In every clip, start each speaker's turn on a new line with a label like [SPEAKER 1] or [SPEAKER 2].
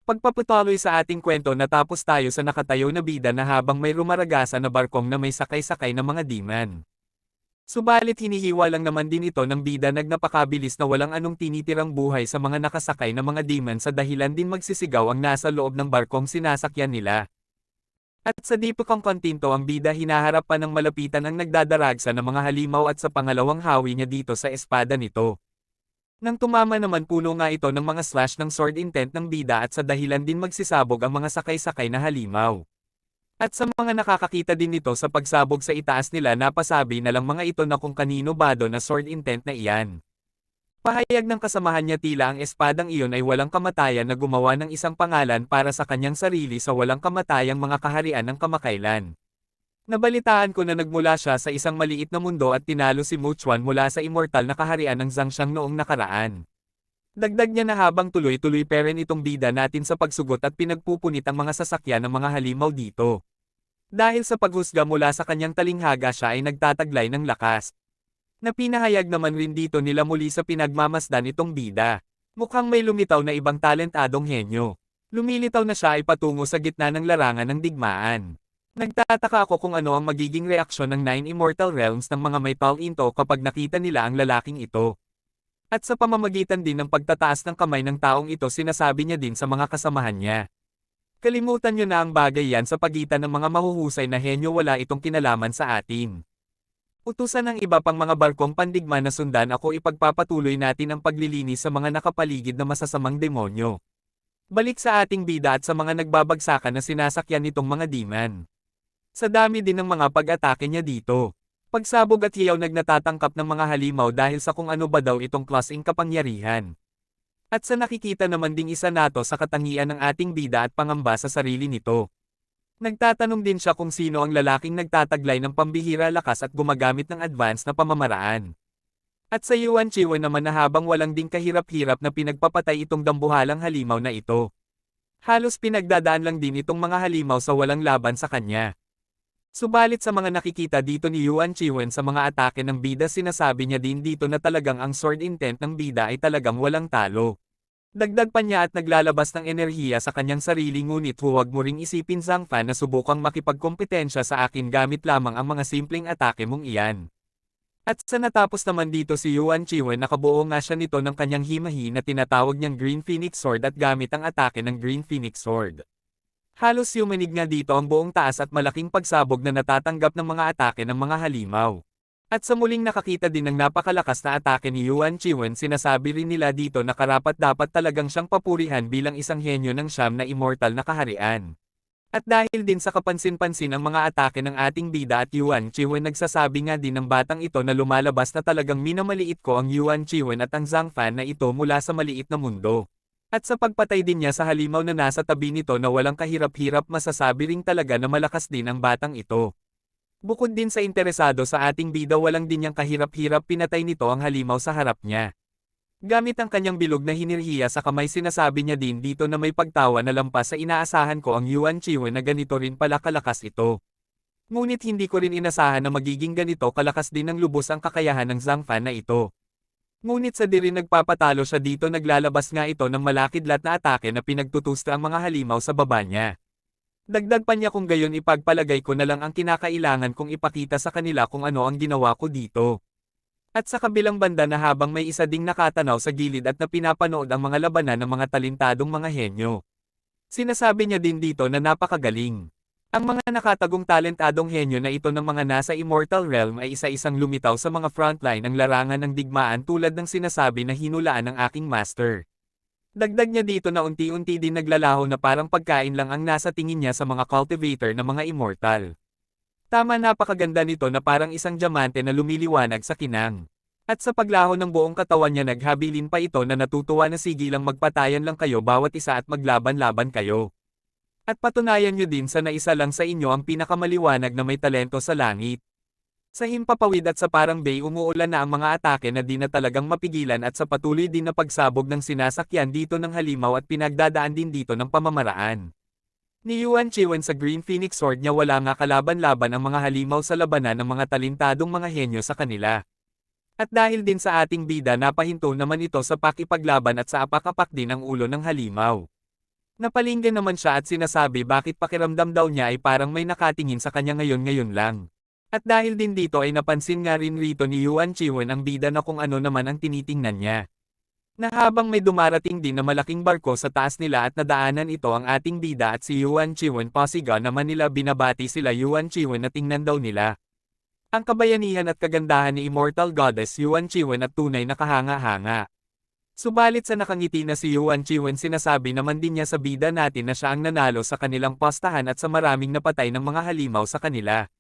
[SPEAKER 1] Pagpapatuloy sa ating kwento natapos tayo sa nakatayo na bida na habang may rumaragasa na barkong na may sakay-sakay na mga demon. Subalit hinihiwa lang naman din ito ng bida napakabilis na walang anong tinitirang buhay sa mga nakasakay na mga demon sa dahilan din magsisigaw ang nasa loob ng barkong sinasakyan nila. At sa di pa kontinto ang bida hinaharap pa ng malapitan ang nagdadaragsa ng mga halimaw at sa pangalawang hawi niya dito sa espada nito. Nang tumama naman puno nga ito ng mga slash ng sword intent ng bida at sa dahilan din magsisabog ang mga sakay-sakay na halimaw. At sa mga nakakakita din nito sa pagsabog sa itaas nila napasabi na lang mga ito na kung kanino bado na sword intent na iyan. Pahayag ng kasamahan niya tila ang espadang iyon ay walang kamatayan na gumawa ng isang pangalan para sa kanyang sarili sa walang kamatayang mga kaharian ng kamakailan. Nabalitaan ko na nagmula siya sa isang maliit na mundo at tinalo si Mu Chuan mula sa immortal na kaharian ng Zhangxiang noong nakaraan. Dagdag niya na habang tuloy-tuloy pa rin itong bida natin sa pagsugot at pinagpupunit ang mga sasakyan ng mga halimaw dito. Dahil sa paghusga mula sa kanyang talinghaga siya ay nagtataglay ng lakas. Na pinahayag naman rin dito nila muli sa pinagmamasdan itong bida. Mukhang may lumitaw na ibang talentadong henyo. Lumilitaw na siya ay patungo sa gitna ng larangan ng digmaan. Nagtataka ako kung ano ang magiging reaksyon ng 9 Immortal Realms ng mga may Into kapag nakita nila ang lalaking ito. At sa pamamagitan din ng pagtataas ng kamay ng taong ito sinasabi niya din sa mga kasamahan niya. Kalimutan niyo na ang bagay yan sa pagitan ng mga mahuhusay na henyo wala itong kinalaman sa atin. Utusan ng iba pang mga barkong pandigma na sundan ako ipagpapatuloy natin ang paglilinis sa mga nakapaligid na masasamang demonyo. Balik sa ating bida at sa mga nagbabagsakan na sinasakyan nitong mga demon. Sa dami din ng mga pag-atake niya dito. Pagsabog at hiyaw nagnatatangkap ng mga halimaw dahil sa kung ano ba daw itong klaseng kapangyarihan. At sa nakikita naman ding isa nato sa katangian ng ating bida at pangamba sa sarili nito. Nagtatanong din siya kung sino ang lalaking nagtataglay ng pambihira lakas at gumagamit ng advance na pamamaraan. At sa Yuan Chiwen naman na habang walang ding kahirap-hirap na pinagpapatay itong dambuhalang halimaw na ito. Halos pinagdadaan lang din itong mga halimaw sa walang laban sa kanya. Subalit sa mga nakikita dito ni Yuan Chiwen sa mga atake ng bida sinasabi niya din dito na talagang ang sword intent ng bida ay talagang walang talo. Dagdag pa niya at naglalabas ng enerhiya sa kanyang sarili ngunit huwag mo ring isipin Zhang Fan na subukang makipagkompetensya sa akin gamit lamang ang mga simpleng atake mong iyan. At sa natapos naman dito si Yuan Chiwen nakabuo nga siya nito ng kanyang himahi na tinatawag niyang Green Phoenix Sword at gamit ang atake ng Green Phoenix Sword. Halos yumanig nga dito ang buong taas at malaking pagsabog na natatanggap ng mga atake ng mga halimaw. At sa muling nakakita din ng napakalakas na atake ni Yuan Chiwen sinasabi rin nila dito na karapat-dapat talagang siyang papurihan bilang isang henyo ng siyam na immortal na kaharian. At dahil din sa kapansin-pansin ang mga atake ng ating bida at Yuan Chiwen nagsasabi nga din ng batang ito na lumalabas na talagang minamaliit ko ang Yuan Chiwen at ang Zhang Fan na ito mula sa maliit na mundo. At sa pagpatay din niya sa halimaw na nasa tabi nito na walang kahirap-hirap masasabi ring talaga na malakas din ang batang ito. Bukod din sa interesado sa ating bida walang din niyang kahirap-hirap pinatay nito ang halimaw sa harap niya. Gamit ang kanyang bilog na hinirhiya sa kamay sinasabi niya din dito na may pagtawa na lampas sa inaasahan ko ang Yuan Chiwen na ganito rin pala kalakas ito. Ngunit hindi ko rin inasahan na magiging ganito kalakas din ng lubos ang kakayahan ng Zhang Fan na ito. Ngunit sa di rin nagpapatalo siya dito naglalabas nga ito ng malakidlat na atake na pinagtutusta ang mga halimaw sa baba niya. Dagdag pa niya kung gayon ipagpalagay ko na lang ang kinakailangan kong ipakita sa kanila kung ano ang ginawa ko dito. At sa kabilang banda na habang may isa ding nakatanaw sa gilid at na pinapanood ang mga labanan ng mga talentadong mga henyo. Sinasabi niya din dito na napakagaling. Ang mga nakatagong talentadong henyo na ito ng mga nasa Immortal Realm ay isa-isang lumitaw sa mga frontline ng larangan ng digmaan tulad ng sinasabi na hinulaan ng aking master. Dagdag niya dito na unti-unti din naglalaho na parang pagkain lang ang nasa tingin niya sa mga cultivator na mga immortal. Tama napakaganda nito na parang isang diamante na lumiliwanag sa kinang. At sa paglaho ng buong katawan niya naghabilin pa ito na natutuwa na sige lang magpatayan lang kayo bawat isa at maglaban-laban kayo. At patunayan niyo din sa naisa lang sa inyo ang pinakamaliwanag na may talento sa langit. Sa himpapawid at sa parang bay umuulan na ang mga atake na di na talagang mapigilan at sa patuloy din na pagsabog ng sinasakyan dito ng halimaw at pinagdadaan din dito ng pamamaraan. Ni Yuan Chiwen sa Green Phoenix Sword niya wala nga kalaban-laban ang mga halimaw sa labanan ng mga talentadong mga henyo sa kanila. At dahil din sa ating bida napahinto naman ito sa pakipaglaban at sa apak-apak din ang ulo ng halimaw. Napalinggan naman siya at sinasabi bakit pakiramdam daw niya ay parang may nakatingin sa kanya ngayon-ngayon lang. At dahil din dito ay napansin nga rin rito ni Yuan Chiwen ang bida na kung ano naman ang tinitingnan niya. Na habang may dumarating din na malaking barko sa taas nila at nadaanan ito ang ating bida at si Yuan Chiwen pasiga naman nila binabati sila Yuan Chiwen na tingnan daw nila. Ang kabayanihan at kagandahan ni Immortal Goddess Yuan Chiwen at tunay na kahanga-hanga. Subalit sa nakangiti na si Yuan Chiwen sinasabi naman din niya sa bida natin na siya ang nanalo sa kanilang postahan at sa maraming napatay ng mga halimaw sa kanila.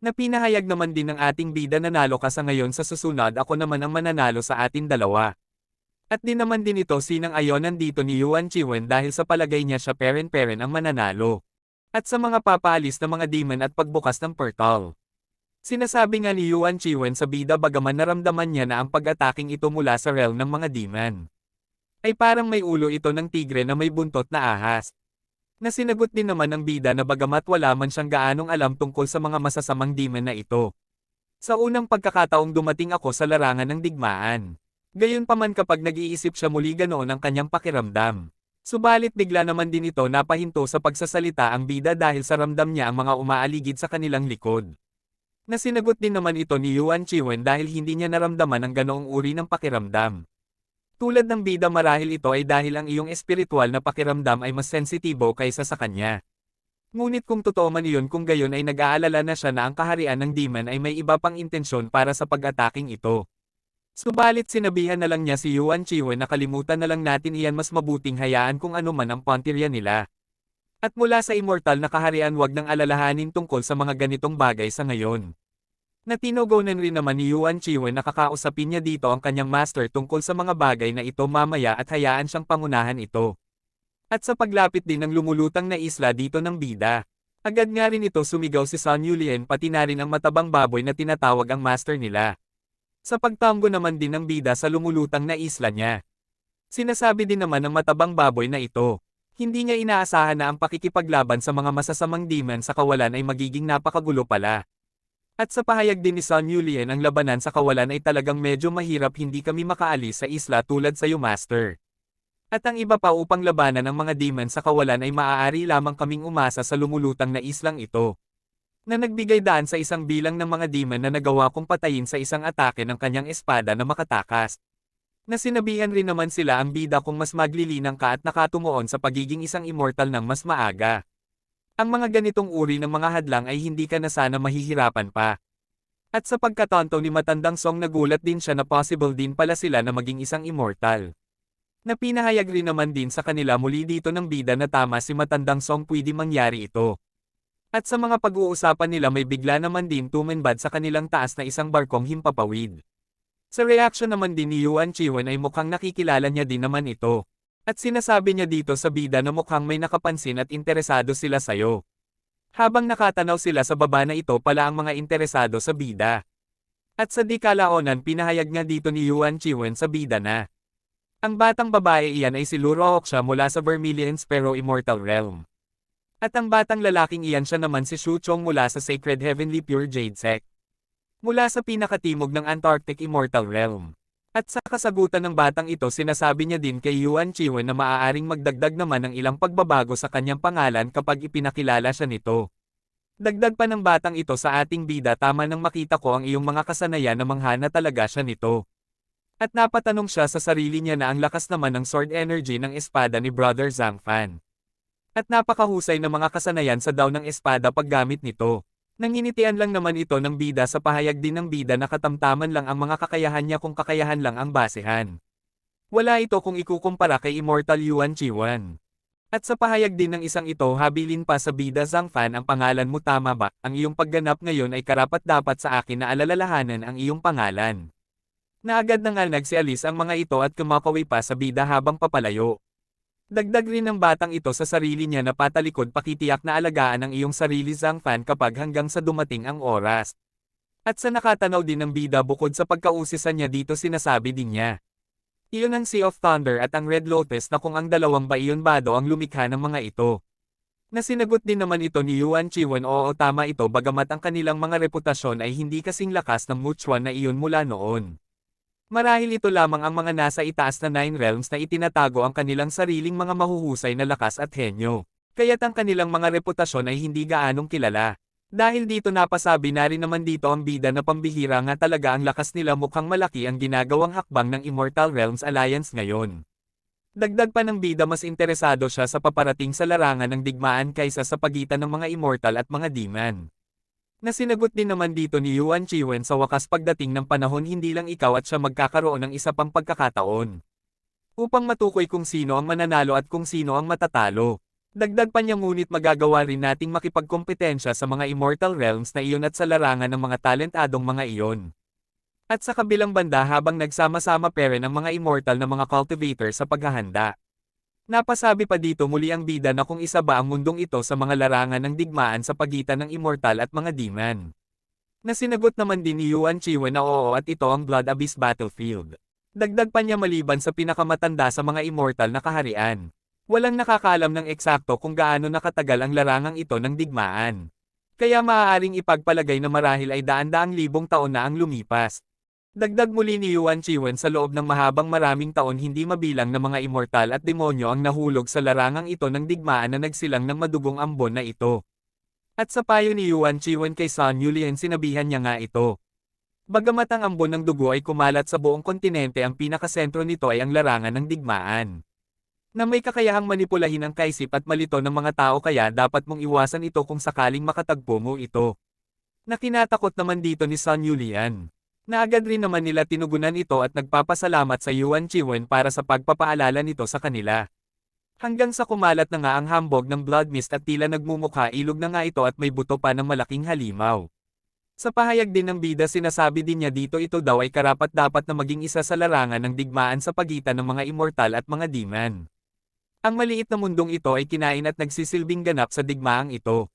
[SPEAKER 1] Na pinahayag naman din ng ating bida nanalo ka sa ngayon sa susunod ako naman ang mananalo sa atin dalawa. At din naman din ito sinang-ayonan dito ni Yuan Chiwen dahil sa palagay niya siya peren-peren ang mananalo. At sa mga papalis na mga demon at pagbukas ng portal. Sinasabi nga ni Yuan Chiwen sa bida bagaman naramdaman niya na ang pag-ataking ito mula sa realm ng mga demon. Ay parang may ulo ito ng tigre na may buntot na ahas. Na sinagot din naman ng bida na bagamat wala man siyang gaanong alam tungkol sa mga masasamang demon na ito. Sa unang pagkakataong dumating ako sa larangan ng digmaan. Gayunpaman kapag nag-iisip siya muli ganoon ang kanyang pakiramdam. Subalit bigla naman din ito napahinto sa pagsasalita ang bida dahil sa ramdam niya ang mga umaaligid sa kanilang likod. Na sinagot din naman ito ni Yuan Chiwen dahil hindi niya naramdaman ang ganoong uri ng pakiramdam. Tulad ng bida marahil ito ay dahil ang iyong espiritual na pakiramdam ay mas sensitibo kaysa sa kanya. Ngunit kung totoo man iyon kung gayon ay nag-aalala na siya na ang kaharian ng demon ay may iba pang intensyon para sa pag-ataking ito. Subalit sinabihan na lang niya si Yuan Chiwen na kalimutan na lang natin iyan mas mabuting hayaan kung ano man ang puntirya nila. At mula sa immortal na kaharian wag nang alalahanin tungkol sa mga ganitong bagay sa ngayon. Natinogonan rin naman ni Yuan Chiwen na kakausapin niya dito ang kanyang master tungkol sa mga bagay na ito mamaya at hayaan siyang pangunahan ito. At sa paglapit din ng lumulutang na isla dito ng bida, agad nga rin ito sumigaw si Sun Yulien pati na rin ang matabang baboy na tinatawag ang master nila. Sa pagtamgo naman din ng bida sa lumulutang na isla niya. Sinasabi din naman ng matabang baboy na ito. Hindi niya inaasahan na ang pakikipaglaban sa mga masasamang demon sa kawalan ay magiging napakagulo pala. At sa pahayag din ni Sun Yulien ang labanan sa kawalan ay talagang medyo mahirap hindi kami makaalis sa isla tulad sa iyo master. At ang iba pa upang labanan ang mga demon sa kawalan ay maaari lamang kaming umasa sa lumulutang na islang ito. Na nagbigay daan sa isang bilang ng mga demon na nagawa kong patayin sa isang atake ng kanyang espada na makatakas. Na sinabihan rin naman sila ang bida kung mas maglilinang ka at nakatumuon sa pagiging isang immortal ng mas maaga. Ang mga ganitong uri ng mga hadlang ay hindi ka na sana mahihirapan pa. At sa pagkatonto ni Matandang Song nagulat din siya na possible din pala sila na maging isang immortal. Na pinahayag rin naman din sa kanila muli dito ng bida na tama si Matandang Song pwede mangyari ito. At sa mga pag-uusapan nila may bigla naman din tumenbad sa kanilang taas na isang barkong himpapawid. Sa reaksyon naman din ni Yuan Chiwen ay mukhang nakikilala niya din naman ito. At sinasabi niya dito sa bida na mukhang may nakapansin at interesado sila sayo. Habang nakatanaw sila sa baba na ito pala ang mga interesado sa bida. At sa di kalaonan pinahayag nga dito ni Yuan Chiwen sa bida na. Ang batang babae iyan ay si Lu Rooksha mula sa Vermilion Sparrow Immortal Realm. At ang batang lalaking iyan siya naman si Shu Chong mula sa Sacred Heavenly Pure Jade Sect. Mula sa pinakatimog ng Antarctic Immortal Realm. At sa kasagutan ng batang ito sinasabi niya din kay Yuan Chiwen na maaaring magdagdag naman ng ilang pagbabago sa kanyang pangalan kapag ipinakilala siya nito. Dagdag pa ng batang ito sa ating bida tama nang makita ko ang iyong mga kasanayan na manghana talaga siya nito. At napatanong siya sa sarili niya na ang lakas naman ng sword energy ng espada ni Brother Zhang Fan. At napakahusay na mga kasanayan sa daw ng espada paggamit nito. Nanginitian lang naman ito ng bida sa pahayag din ng bida na katamtaman lang ang mga kakayahan niya kung kakayahan lang ang basehan. Wala ito kung ikukumpara kay Immortal Yuan Chiwen. At sa pahayag din ng isang ito habilin pa sa bida Zhang Fan ang pangalan mo tama ba, ang iyong pagganap ngayon ay karapat-dapat sa akin na alalalahanan ang iyong pangalan. Na agad na nga nagsialis ang mga ito at kumakawi pa sa bida habang papalayo. Dagdag rin ng batang ito sa sarili niya na patalikod pakitiyak na alagaan ang iyong sarili Zhang Fan kapag hanggang sa dumating ang oras. At sa nakatanaw din ng bida bukod sa pagkausisan niya dito sinasabi din niya. Iyon ang Sea of Thunder at ang Red Lotus na kung ang dalawang ba iyon bado ang lumikha ng mga ito. Na sinagot din naman ito ni Yuan Chiwen oo tama ito bagamat ang kanilang mga reputasyon ay hindi kasing lakas ng Muchuan na iyon mula noon. Marahil ito lamang ang mga nasa itaas na Nine Realms na itinatago ang kanilang sariling mga mahuhusay na lakas at henyo. Kaya't ang kanilang mga reputasyon ay hindi gaanong kilala. Dahil dito napasabi na rin naman dito ang bida na pambihira nga talaga ang lakas nila, mukhang malaki ang ginagawang hakbang ng Immortal Realms Alliance ngayon. Dagdag pa ng bida, mas interesado siya sa paparating sa larangan ng digmaan kaysa sa pagitan ng mga immortal at mga demon. Nasinagot din naman dito ni Yuan Chiwen, sa wakas pagdating ng panahon hindi lang ikaw at siya magkakaroon ng isa pang pagkakataon upang matukoy kung sino ang mananalo at kung sino ang matatalo. Dagdag pa niya, ngunit magagawa rin nating makipagkompetensya sa mga Immortal Realms na iyon at sa larangan ng mga talentadong mga iyon. At sa kabilang banda, habang nagsama-sama pere ng mga immortal na mga cultivator sa paghahanda. Napasabi pa dito muli ang bida na kung isa ba ang mundong ito sa mga larangan ng digmaan sa pagitan ng immortal at mga demon. Nasinagot naman din ni Yuan Chiwen na oo, at ito ang Blood Abyss Battlefield. Dagdag pa niya, maliban sa pinakamatanda sa mga immortal na kaharian, walang nakakaalam ng eksakto kung gaano nakatagal ang larangang ito ng digmaan. Kaya maaaring ipagpalagay na marahil ay daan-daang libong taon na ang lumipas. Dagdag muli ni Yuan Chiwen, sa loob ng maraming taon hindi mabilang na mga immortal at demonyo ang nahulog sa larangang ito ng digmaan na nagsilang ng madugong ambon na ito. At sa payo ni Yuan Chiwen kay Sun Yulien, sinabihan niya nga ito. Bagamat ang ambon ng dugo ay kumalat sa buong kontinente, ang pinakasentro nito ay ang larangan ng digmaan, na may kakayahang manipulahin ang kaisip at malito ng mga tao, kaya dapat mong iwasan ito kung sakaling makatagpo mo ito. Nakinatakot naman dito ni Sun Yulian, na agad rin naman nila tinugunan ito at nagpapasalamat sa Yuan Chiwen para sa pagpapaalala nito sa kanila. Hanggang sa kumalat na nga ang hambog ng blood mist at tila nagmumukha ilog na nga ito at may buto pa ng malaking halimaw. Sa pahayag din ng bida, sinasabi din niya dito ito daw ay karapat-dapat na maging isa sa larangan ng digmaan sa pagitan ng mga immortal at mga demon. Ang maliit na mundong ito ay kinain at nagsisilbing ganap sa digmaang ito.